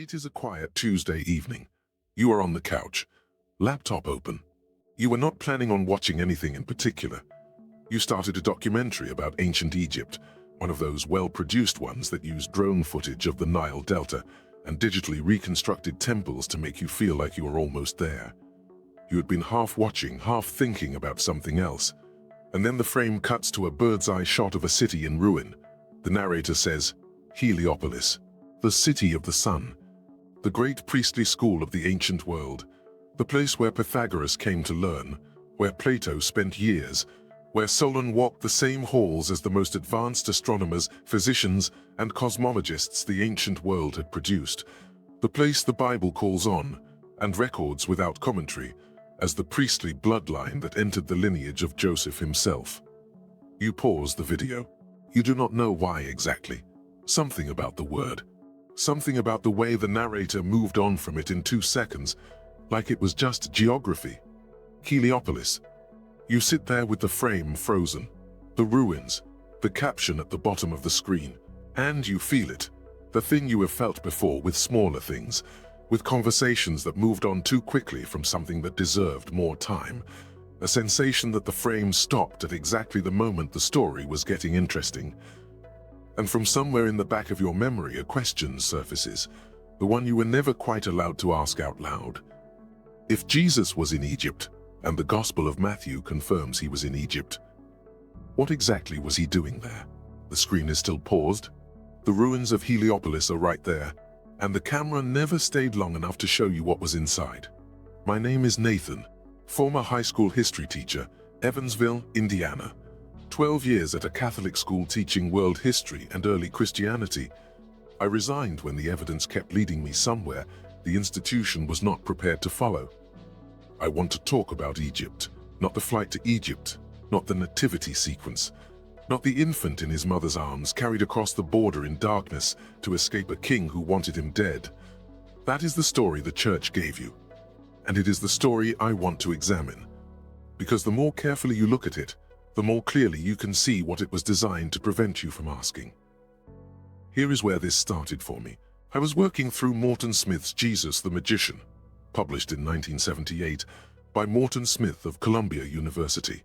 It is a quiet Tuesday evening. You are on the couch, laptop open. You were not planning on watching anything in particular. You started a documentary about ancient Egypt, one of those well-produced ones that use drone footage of the Nile Delta and digitally reconstructed temples to make you feel like you are almost there. You had been half watching, half thinking about something else, and then the frame cuts to a bird's-eye shot of a city in ruin. The narrator says, Heliopolis, the city of the sun, the great priestly school of the ancient world, the place where Pythagoras came to learn, where Plato spent years, where Solon walked the same halls as the most advanced astronomers, physicians, and cosmologists the ancient world had produced, the place the Bible calls on, and records without commentary, as the priestly bloodline that entered the lineage of Joseph himself. You pause the video. You do not know why exactly. Something about the word. Something about the way the narrator moved on from it in 2 seconds, like it was just geography. Heliopolis. You sit there with the frame frozen, the ruins, the caption at the bottom of the screen, and you feel it, the thing you have felt before with smaller things, with conversations that moved on too quickly from something that deserved more time, a sensation that the frame stopped at exactly the moment the story was getting interesting. And from somewhere in the back of your memory a question surfaces, the one you were never quite allowed to ask out loud. If Jesus was in Egypt, and the Gospel of Matthew confirms he was in Egypt, what exactly was he doing there? The screen is still paused. The ruins of Heliopolis are right there, and the camera never stayed long enough to show you what was inside. My name is Nathan, former high school history teacher, Evansville, Indiana. 12 years at a Catholic school teaching world history and early Christianity. I resigned when the evidence kept leading me somewhere the institution was not prepared to follow. I want to talk about Egypt, not the flight to Egypt, not the nativity sequence, not the infant in his mother's arms carried across the border in darkness to escape a king who wanted him dead. That is the story the church gave you, and it is the story I want to examine. Because the more carefully you look at it, the more clearly you can see what it was designed to prevent you from asking. Here is where this started for me. I was working through Morton Smith's Jesus the Magician, published in 1978 by Morton Smith of Columbia University.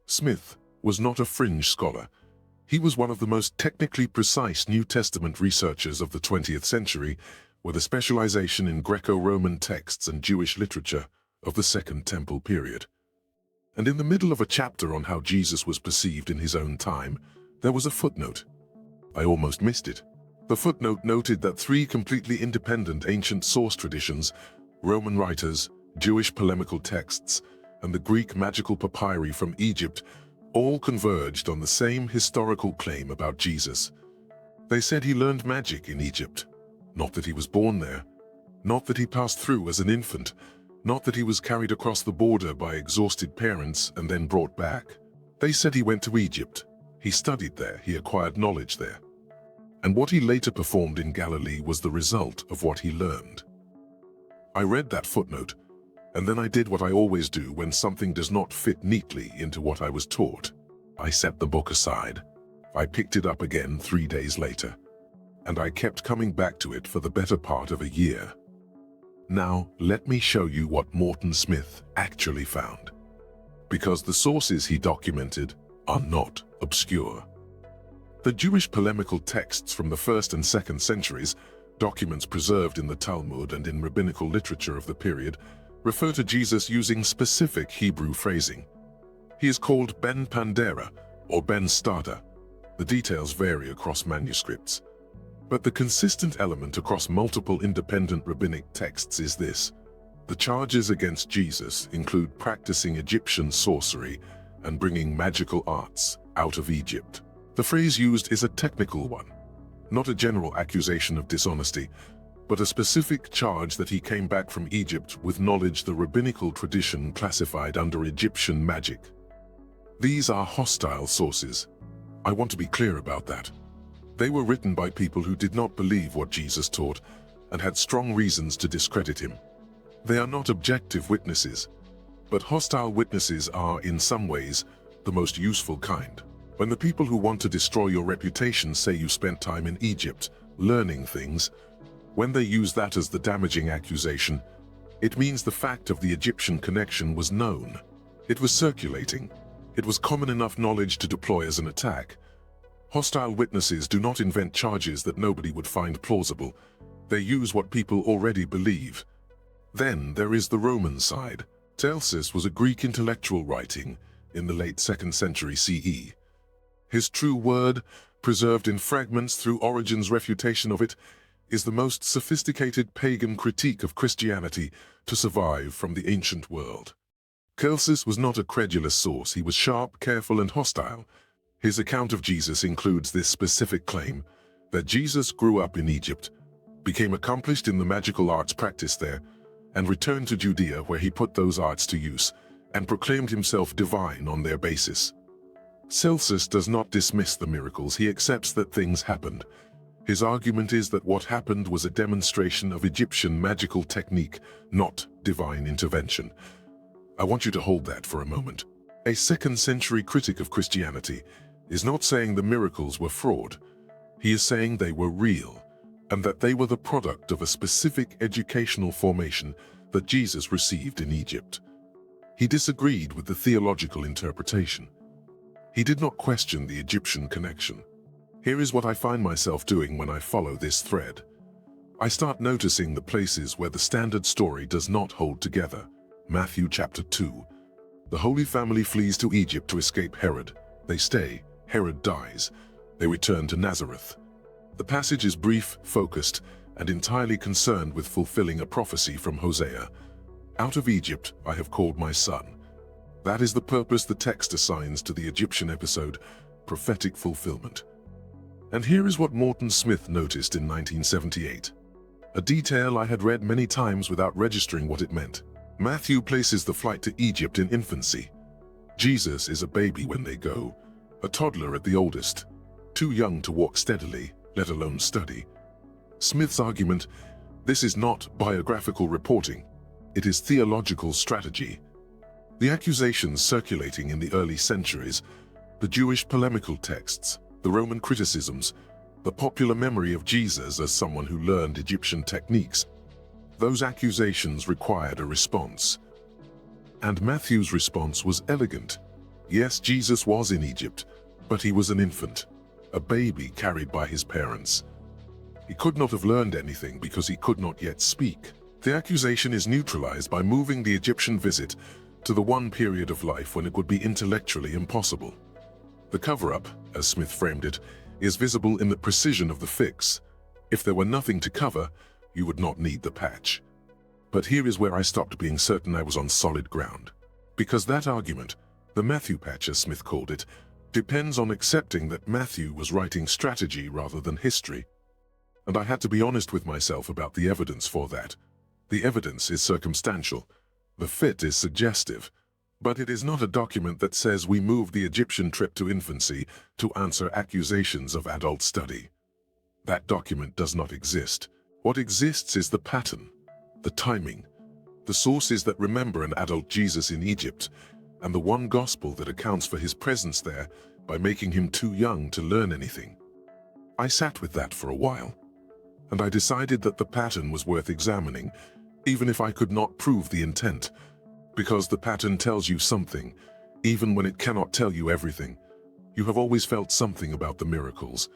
Smith was not a fringe scholar. He was one of the most technically precise New Testament researchers of the 20th century, with a specialization in Greco-Roman texts and Jewish literature of the Second Temple period. And in the middle of a chapter on how Jesus was perceived in his own time, there was a footnote. I almost missed it. The footnote noted that 3 completely independent ancient source traditions, Roman writers, Jewish polemical texts, and the Greek Magical Papyri from Egypt, all converged on the same historical claim about Jesus. They said he learned magic in Egypt, not that he was born there, not that he passed through as an infant, not that he was carried across the border by exhausted parents and then brought back. They said he went to Egypt. He studied there, he acquired knowledge there. And what he later performed in Galilee was the result of what he learned. I read that footnote, and then I did what I always do when something does not fit neatly into what I was taught. I set the book aside. I picked it up again 3 days later, and I kept coming back to it for the better part of a year. Now, let me show you what Morton Smith actually found, because the sources he documented are not obscure. The Jewish polemical texts from the 1st and 2nd centuries, documents preserved in the Talmud and in rabbinical literature of the period, refer to Jesus using specific Hebrew phrasing. He is called Ben Pandera or Ben Stada. The details vary across manuscripts. But the consistent element across multiple independent rabbinic texts is this. The charges against Jesus include practicing Egyptian sorcery and bringing magical arts out of Egypt. The phrase used is a technical one, not a general accusation of dishonesty, but a specific charge that he came back from Egypt with knowledge the rabbinical tradition classified under Egyptian magic. These are hostile sources. I want to be clear about that. They were written by people who did not believe what Jesus taught and had strong reasons to discredit him. They are not objective witnesses, but hostile witnesses are, in some ways, the most useful kind. When the people who want to destroy your reputation say you spent time in Egypt, learning things, When they use that as the damaging accusation, it means the fact of the Egyptian connection was known. It was circulating. It was common enough knowledge to deploy as an attack. Hostile witnesses do not invent charges that nobody would find plausible. They use what people already believe. Then there is the Roman side. Celsus was a Greek intellectual writing in the late 2nd century CE. His true word, preserved in fragments through Origen's refutation of it, is the most sophisticated pagan critique of Christianity to survive from the ancient world. Celsus was not a credulous source. He was sharp, careful, and hostile. His account of Jesus includes this specific claim that Jesus grew up in Egypt, became accomplished in the magical arts practiced there, and returned to Judea where he put those arts to use and proclaimed himself divine on their basis. Celsus does not dismiss the miracles. He accepts that things happened. His argument is that what happened was a demonstration of Egyptian magical technique, not divine intervention. I want you to hold that for a moment. A 2nd century critic of Christianity is not saying the miracles were fraud. He is saying they were real, and that they were the product of a specific educational formation that Jesus received in Egypt. He disagreed with the theological interpretation. He did not question the Egyptian connection. Here is what I find myself doing when I follow this thread. I start noticing the places where the standard story does not hold together. Matthew chapter 2. The Holy Family flees to Egypt to escape Herod. They stay. Herod dies. They return to Nazareth. The passage is brief, focused, and entirely concerned with fulfilling a prophecy from Hosea. Out of Egypt I have called my son. That is the purpose the text assigns to the Egyptian episode, prophetic fulfillment. And here is what Morton Smith noticed in 1978. A detail I had read many times without registering what it meant. Matthew places the flight to Egypt in infancy. Jesus is a baby when they go, a toddler at the oldest, too young to walk steadily, let alone study. Smith's argument, this is not biographical reporting, it is theological strategy. The accusations circulating in the early centuries, the Jewish polemical texts, the Roman criticisms, the popular memory of Jesus as someone who learned Egyptian techniques, those accusations required a response. And Matthew's response was elegant. Yes, Jesus was in Egypt, but he was an infant, a baby carried by his parents. He could not have learned anything because he could not yet speak. The accusation is neutralized by moving the Egyptian visit to the one period of life when it would be intellectually impossible. The cover-up, as Smith framed it, is visible in the precision of the fix. If there were nothing to cover, you would not need the patch. But here is where I stopped being certain I was on solid ground. Because that argument, the Matthew patch as Smith called it, depends on accepting that Matthew was writing strategy rather than history. And I had to be honest with myself about the evidence for that. The evidence is circumstantial. The fit is suggestive. But it is not a document that says we moved the Egyptian trip to infancy to answer accusations of adult study. That document does not exist. What exists is the pattern, the timing, the sources that remember an adult Jesus in Egypt, and the one gospel that accounts for his presence there by making him too young to learn anything. I sat with that for a while, and I decided that the pattern was worth examining, even if I could not prove the intent. Because the pattern tells you something, even when it cannot tell you everything. You have always felt something about the miracles.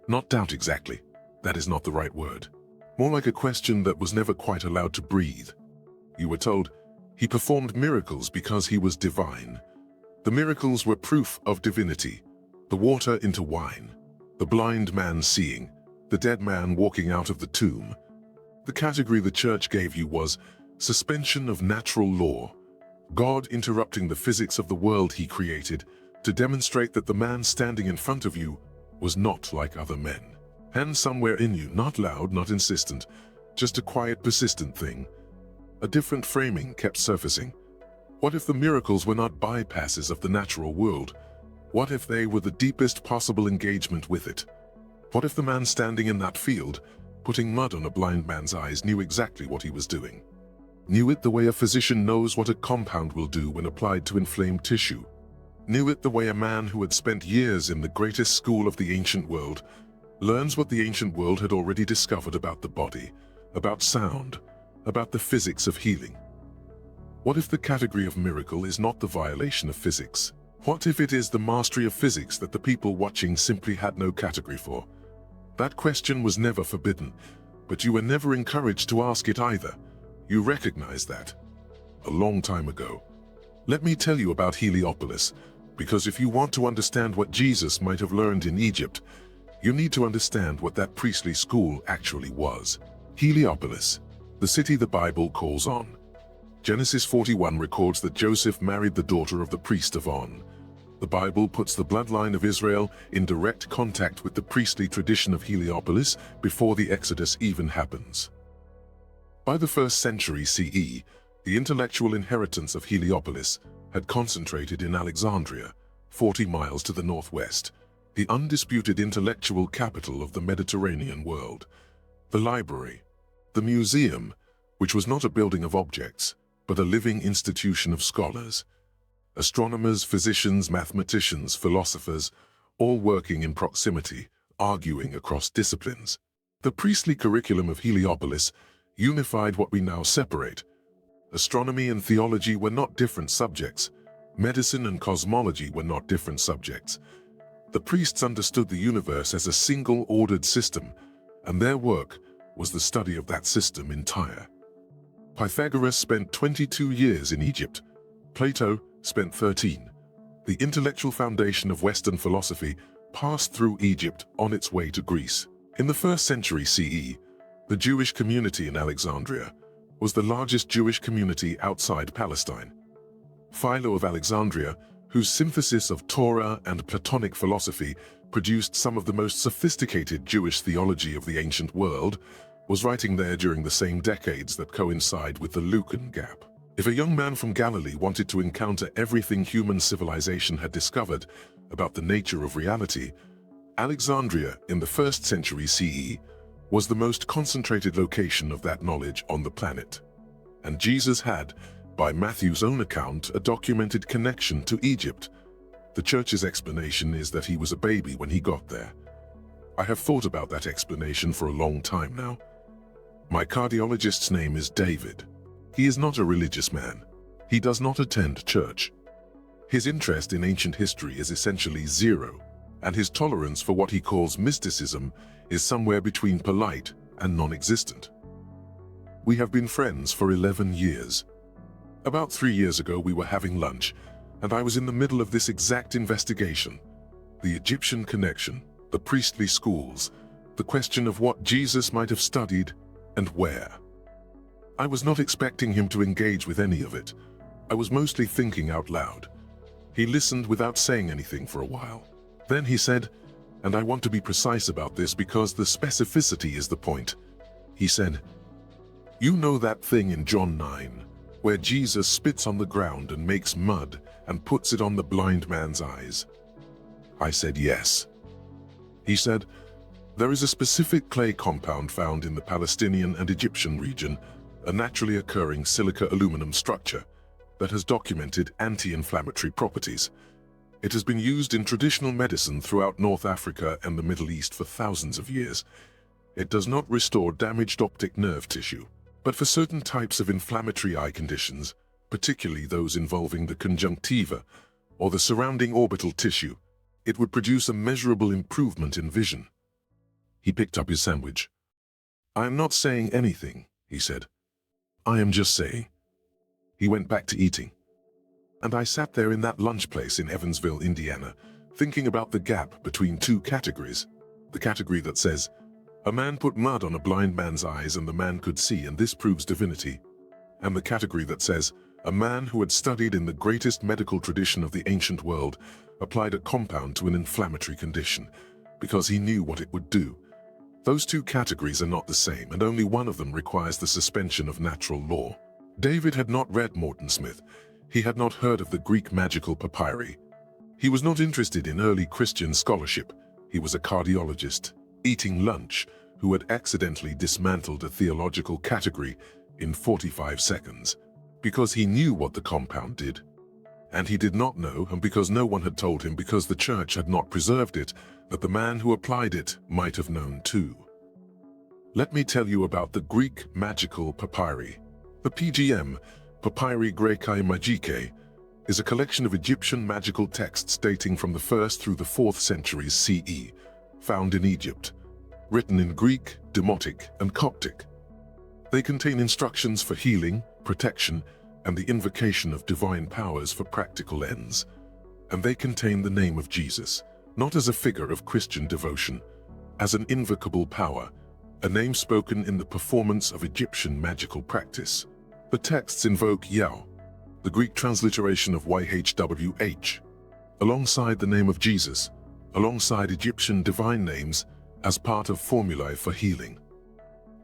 Not doubt exactly, that is not the right word. More like a question that was never quite allowed to breathe. You were told, he performed miracles because he was divine. The miracles were proof of divinity. The water into wine, the blind man seeing, the dead man walking out of the tomb. The category the church gave you was suspension of natural law, God interrupting the physics of the world he created to demonstrate that the man standing in front of you was not like other men. And somewhere in you, not loud, not insistent, just a quiet, persistent thing. A different framing kept surfacing. What if the miracles were not bypasses of the natural world? What if they were the deepest possible engagement with it? What if the man standing in that field, putting mud on a blind man's eyes, knew exactly what he was doing? Knew it the way a physician knows what a compound will do when applied to inflamed tissue. Knew it the way a man who had spent years in the greatest school of the ancient world learns what the ancient world had already discovered about the body, about sound, about the physics of healing. What if the category of miracle is not the violation of physics? What if it is the mastery of physics that the people watching simply had no category for? That question was never forbidden, but you were never encouraged to ask it either. You recognize that. A long time ago. Let me tell you about Heliopolis, because if you want to understand what Jesus might have learned in Egypt, you need to understand what that priestly school actually was. Heliopolis, the city the Bible calls On. Genesis 41 records that Joseph married the daughter of the priest of On. The Bible puts the bloodline of Israel in direct contact with the priestly tradition of Heliopolis before the Exodus even happens. By the 1st century CE, the intellectual inheritance of Heliopolis had concentrated in Alexandria, 40 miles to the northwest, the undisputed intellectual capital of the Mediterranean world. The library, the museum, which was not a building of objects, but a living institution of scholars. Astronomers, physicians, mathematicians, philosophers, all working in proximity, arguing across disciplines. The priestly curriculum of Heliopolis unified what we now separate. Astronomy and theology were not different subjects. Medicine and cosmology were not different subjects. The priests understood the universe as a single ordered system, and their work was the study of that system entire. Pythagoras spent 22 years in Egypt. Plato spent 13. The intellectual foundation of Western philosophy passed through Egypt on its way to Greece. In the 1st century CE, the Jewish community in Alexandria was the largest Jewish community outside Palestine. Philo of Alexandria, whose synthesis of Torah and Platonic philosophy produced some of the most sophisticated Jewish theology of the ancient world, was writing there during the same decades that coincide with the Lucan gap. If a young man from Galilee wanted to encounter everything human civilization had discovered about the nature of reality, Alexandria in the 1st century CE was the most concentrated location of that knowledge on the planet. And Jesus had, by Matthew's own account, a documented connection to Egypt. The church's explanation is that he was a baby when he got there. I have thought about that explanation for a long time now. My cardiologist's name is David. He is not a religious man. He does not attend church. His interest in ancient history is essentially zero, and his tolerance for what he calls mysticism is somewhere between polite and non-existent. We have been friends for 11 years. About 3 years ago we were having lunch, and I was in the middle of this exact investigation. The Egyptian connection, the priestly schools, the question of what Jesus might have studied and where. I was not expecting him to engage with any of it. I was mostly thinking out loud. He listened without saying anything for a while. Then he said, and I want to be precise about this because the specificity is the point. He said, "You know that thing in John 9, where Jesus spits on the ground and makes mud and puts it on the blind man's eyes?" I said yes. He said, "There is a specific clay compound found in the Palestinian and Egyptian region, a naturally occurring silica aluminum structure that has documented anti-inflammatory properties. It has been used in traditional medicine throughout North Africa and the Middle East for thousands of years. It does not restore damaged optic nerve tissue, but for certain types of inflammatory eye conditions, particularly those involving the conjunctiva or the surrounding orbital tissue, it would produce a measurable improvement in vision." He picked up his sandwich. "I am not saying anything," he said. "I am just saying." He went back to eating. And I sat there in that lunch place in Evansville, Indiana, thinking about the gap between two categories. The category that says, a man put mud on a blind man's eyes and the man could see and this proves divinity. And the category that says, a man who had studied in the greatest medical tradition of the ancient world applied a compound to an inflammatory condition because he knew what it would do. Those two categories are not the same, and only one of them requires the suspension of natural law. David had not read Morton Smith. He had not heard of the Greek Magical Papyri. He was not interested in early Christian scholarship. He was a cardiologist, eating lunch, who had accidentally dismantled a theological category in 45 seconds, because he knew what the compound did. And he did not know, and because no one had told him, because the church had not preserved it, that the man who applied it might have known too. Let me tell you about the Greek Magical Papyri. The PGM, Papyri Graecae Magicae, is a collection of Egyptian magical texts dating from the 1st through the 4th centuries CE, found in Egypt, written in Greek, Demotic, and Coptic. They contain instructions for healing, protection, and the invocation of divine powers for practical ends. And they contain the name of Jesus, not as a figure of Christian devotion, as an invocable power, a name spoken in the performance of Egyptian magical practice. The texts invoke Yah, the Greek transliteration of YHWH, alongside the name of Jesus, alongside Egyptian divine names, as part of formulae for healing.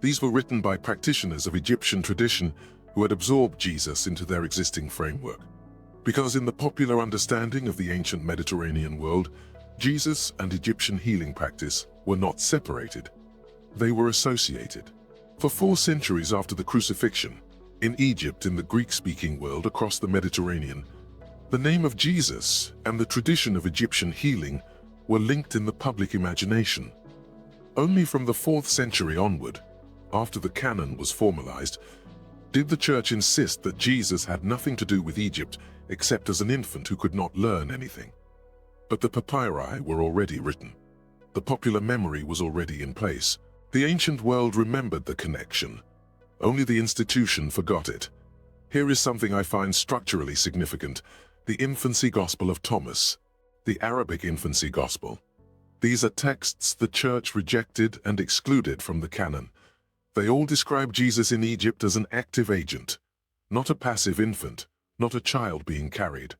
These were written by practitioners of Egyptian tradition who had absorbed Jesus into their existing framework. Because in the popular understanding of the ancient Mediterranean world, Jesus and Egyptian healing practice were not separated. They were associated. For 4 centuries after the crucifixion, in Egypt, in the Greek-speaking world across the Mediterranean, the name of Jesus and the tradition of Egyptian healing were linked in the public imagination. Only from the 4th century onward, after the canon was formalized, did the church insist that Jesus had nothing to do with Egypt except as an infant who could not learn anything. But the papyri were already written. The popular memory was already in place. The ancient world remembered the connection. Only the institution forgot it. Here is something I find structurally significant: the infancy gospel of Thomas, the Arabic infancy gospel. These are texts the church rejected and excluded from the canon. They all describe Jesus in Egypt as an active agent, not a passive infant, not a child being carried.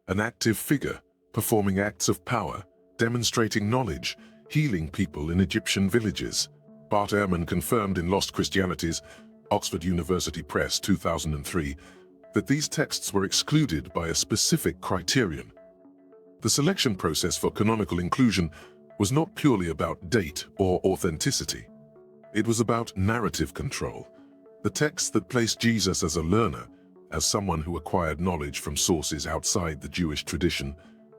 An active figure, performing acts of power, demonstrating knowledge, healing people in Egyptian villages. Bart Ehrman confirmed in Lost Christianities, Oxford University Press, 2003, that these texts were excluded by a specific criterion. The selection process for canonical inclusion was not purely about date or authenticity. It was about narrative control. The texts that placed Jesus as a learner, as someone who acquired knowledge from sources outside the Jewish tradition,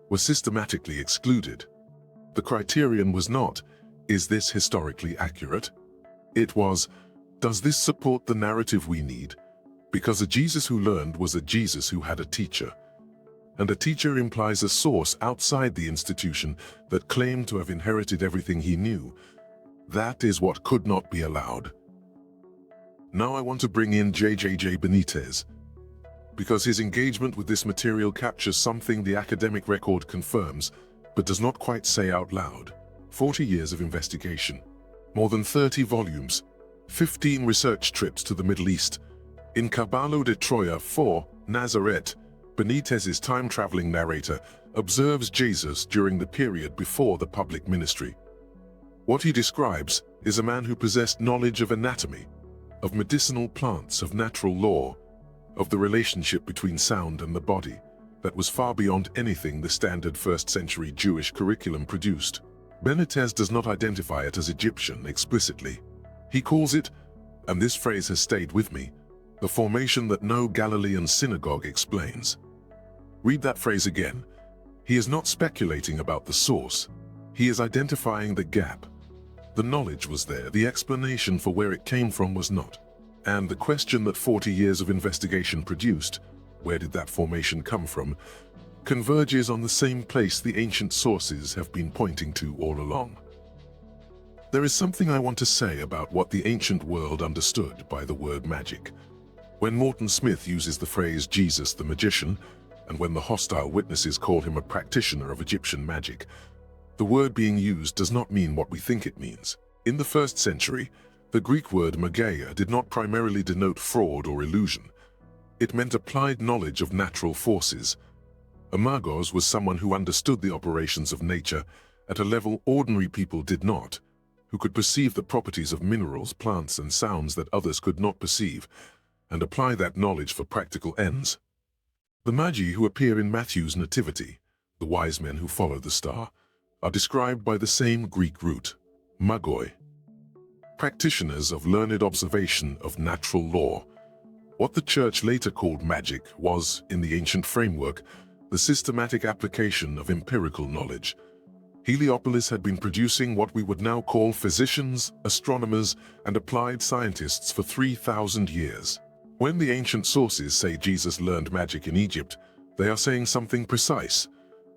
were systematically excluded. The criterion was not, is this historically accurate? It was, does this support the narrative we need? Because a Jesus who learned was a Jesus who had a teacher. And a teacher implies a source outside the institution that claimed to have inherited everything he knew. That is what could not be allowed. Now I want to bring in J.J. Benítez, because his engagement with this material captures something the academic record confirms, but does not quite say out loud. 40 years of investigation, more than 30 volumes, 15 research trips to the Middle East. In Caballo de Troya 4, Nazareth, Benítez's time-traveling narrator observes Jesus during the period before the public ministry. What he describes is a man who possessed knowledge of anatomy, of medicinal plants, of natural law, of the relationship between sound and the body, that was far beyond anything the standard first-century Jewish curriculum produced. Benítez does not identify it as Egyptian explicitly. He calls it, and this phrase has stayed with me, the formation that no Galilean synagogue explains. Read that phrase again. He is not speculating about the source. He is identifying the gap. The knowledge was there, the explanation for where it came from was not. And the question that 40 years of investigation produced, where did that formation come from, converges on the same place the ancient sources have been pointing to all along. There is something I want to say about what the ancient world understood by the word magic. When Morton Smith uses the phrase Jesus the magician, and when the hostile witnesses call him a practitioner of Egyptian magic, the word being used does not mean what we think it means. In the 1st century, the Greek word magia did not primarily denote fraud or illusion. It meant applied knowledge of natural forces. A magos was someone who understood the operations of nature at a level ordinary people did not, who could perceive the properties of minerals, plants, and sounds that others could not perceive, and apply that knowledge for practical ends. The magi who appear in Matthew's Nativity, the wise men who follow the star, are described by the same Greek root, magoi. Practitioners of learned observation of natural law, What the church later called magic was, in the ancient framework, the systematic application of empirical knowledge. Heliopolis had been producing what we would now call physicians, astronomers, and applied scientists for 3,000 years. When the ancient sources say Jesus learned magic in Egypt, they are saying something precise.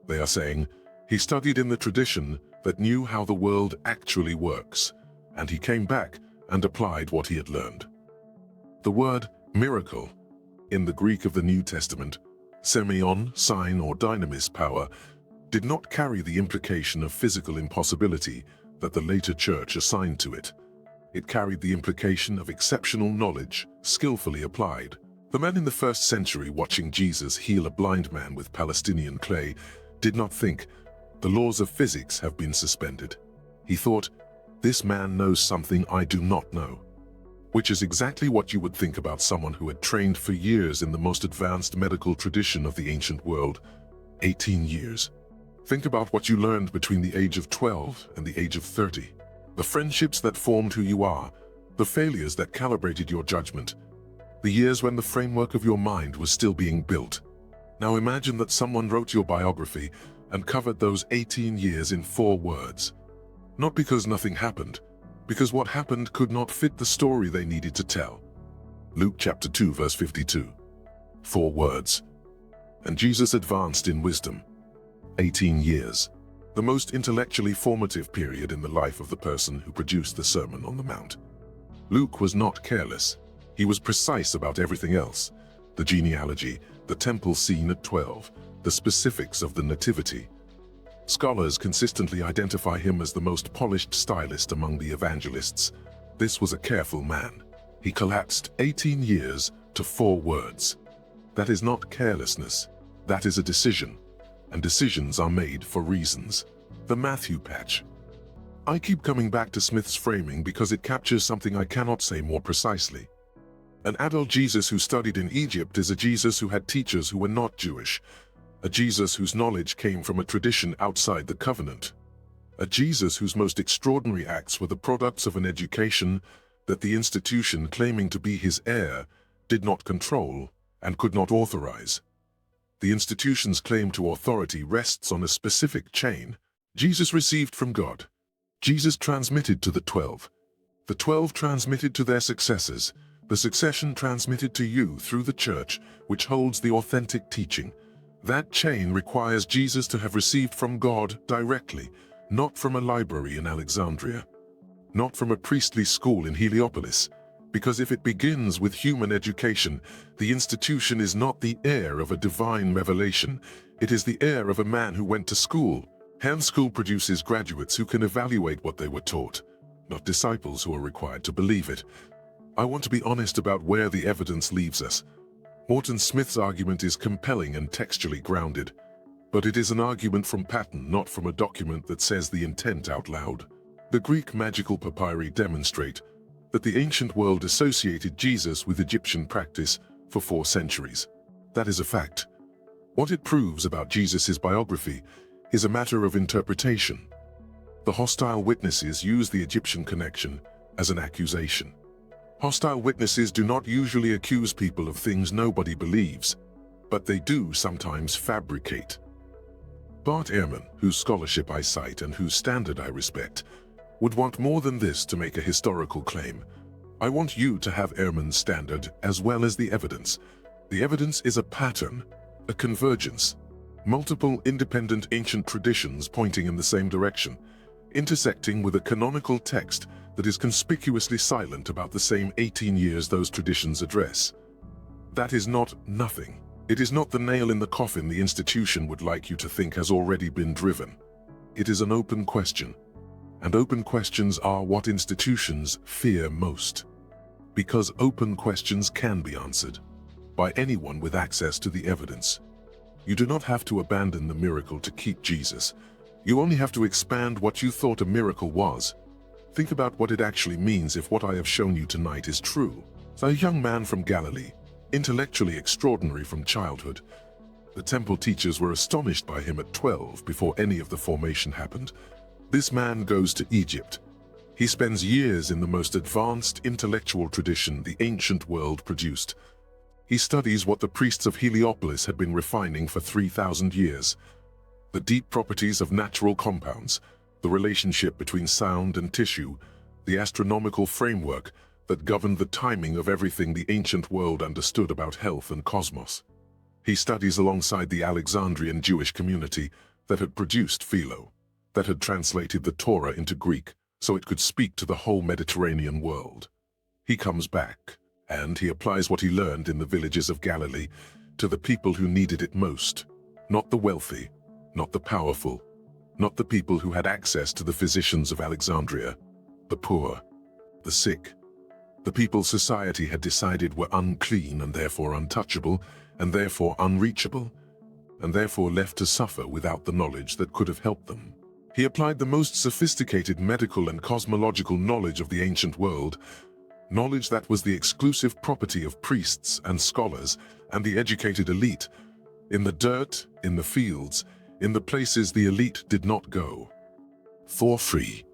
They are saying, he studied in the tradition that knew how the world actually works, and he came back and applied what he had learned. The word miracle, in the Greek of the New Testament, semeion, sign or dynamis power, did not carry the implication of physical impossibility that the later church assigned to it. It carried the implication of exceptional knowledge, skillfully applied. The man in the first century watching Jesus heal a blind man with Palestinian clay did not think, the laws of physics have been suspended. He thought, this man knows something I do not know. Which is exactly what you would think about someone who had trained for years in the most advanced medical tradition of the ancient world. 18 years. Think about what you learned between the age of 12 and the age of 30. The friendships that formed who you are, the failures that calibrated your judgment, the years when the framework of your mind was still being built. Now imagine that someone wrote your biography and covered those 18 years in 4 words. Not because nothing happened, because what happened could not fit the story they needed to tell. Luke chapter 2 verse 52. 4 words. And Jesus advanced in wisdom. 18 years. The most intellectually formative period in the life of the person who produced the Sermon on the Mount. Luke was not careless. He was precise about everything else. The genealogy, the temple scene at 12, the specifics of the nativity. Scholars consistently identify him as the most polished stylist among the evangelists. This was a careful man. He collapsed 18 years to 4 words. That is not carelessness. That is a decision. And decisions are made for reasons. The Matthew patch. I keep coming back to Smith's framing because it captures something I cannot say more precisely. An adult Jesus who studied in Egypt is a Jesus who had teachers who were not Jewish. A Jesus whose knowledge came from a tradition outside the covenant. A Jesus whose most extraordinary acts were the products of an education that the institution claiming to be his heir did not control and could not authorize. The institution's claim to authority rests on a specific chain. Jesus received from God. Jesus transmitted to the 12. The 12 transmitted to their successors. The succession transmitted to you through the church, which holds the authentic teaching. That chain requires Jesus to have received from God directly, not from a library in Alexandria, not from a priestly school in Heliopolis. Because if it begins with human education, the institution is not the heir of a divine revelation. It is the heir of a man who went to school. Hence, school produces graduates who can evaluate what they were taught, not disciples who are required to believe it. I want to be honest about where the evidence leaves us. Morton Smith's argument is compelling and textually grounded, but it is an argument from pattern, not from a document that says the intent out loud. The Greek Magical Papyri demonstrate that the ancient world associated Jesus with Egyptian practice for 4 centuries. That is a fact. What it proves about Jesus' biography is a matter of interpretation. The hostile witnesses use the Egyptian connection as an accusation. Hostile witnesses do not usually accuse people of things nobody believes, but they do sometimes fabricate. Bart Ehrman, whose scholarship I cite and whose standard I respect, would want more than this to make a historical claim. I want you to have Ehrman's standard as well as the evidence. The evidence is a pattern, a convergence, multiple independent ancient traditions pointing in the same direction, intersecting with a canonical text that is conspicuously silent about the same 18 years those traditions address. That is not nothing. It is not the nail in the coffin the institution would like you to think has already been driven. It is an open question. And open questions are what institutions fear most. Because open questions can be answered by anyone with access to the evidence. You do not have to abandon the miracle to keep Jesus. You only have to expand what you thought a miracle was. Think about what it actually means if what I have shown you tonight is true. A young man from Galilee, intellectually extraordinary from childhood. The temple teachers were astonished by him at 12 before any of the formation happened. This man goes to Egypt. He spends years in the most advanced intellectual tradition the ancient world produced. He studies what the priests of Heliopolis had been refining for 3,000 years. The deep properties of natural compounds, the relationship between sound and tissue, the astronomical framework that governed the timing of everything the ancient world understood about health and cosmos. He studies alongside the Alexandrian Jewish community that had produced Philo, that had translated the Torah into Greek so it could speak to the whole Mediterranean world. He comes back, and he applies what he learned in the villages of Galilee to the people who needed it most, not the wealthy, not the powerful, not the people who had access to the physicians of Alexandria, the poor, the sick, the people society had decided were unclean and therefore untouchable, and therefore unreachable, and therefore left to suffer without the knowledge that could have helped them. He applied the most sophisticated medical and cosmological knowledge of the ancient world, knowledge that was the exclusive property of priests and scholars and the educated elite, in the dirt, in the fields, in the places the elite did not go. For free,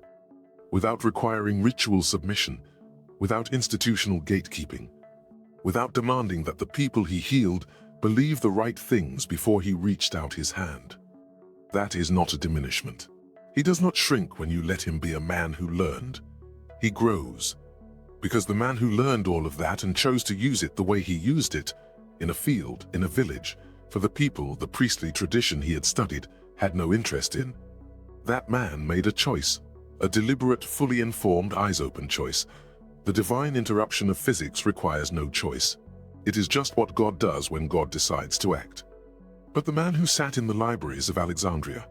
without requiring ritual submission, without institutional gatekeeping, without demanding that the people he healed believe the right things before he reached out his hand. That is not a diminishment. He does not shrink when you let him be a man who learned. He grows, because the man who learned all of that and chose to use it the way he used it, in a field, in a village, for the people the priestly tradition he had studied had no interest in, that man made a choice, a deliberate, fully informed, eyes-open choice. The divine interruption of physics requires no choice. It is just what God does when God decides to act. But the man who sat in the libraries of Alexandria,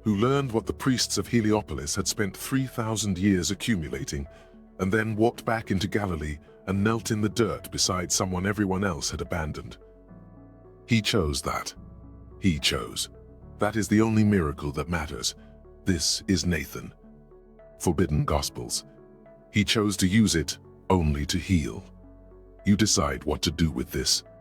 who learned what the priests of Heliopolis had spent 3,000 years accumulating, and then walked back into Galilee and knelt in the dirt beside someone everyone else had abandoned. He chose that. He chose. That is the only miracle that matters. This is Nathan. Forbidden Gospels. He chose to use it only to heal. You decide what to do with this.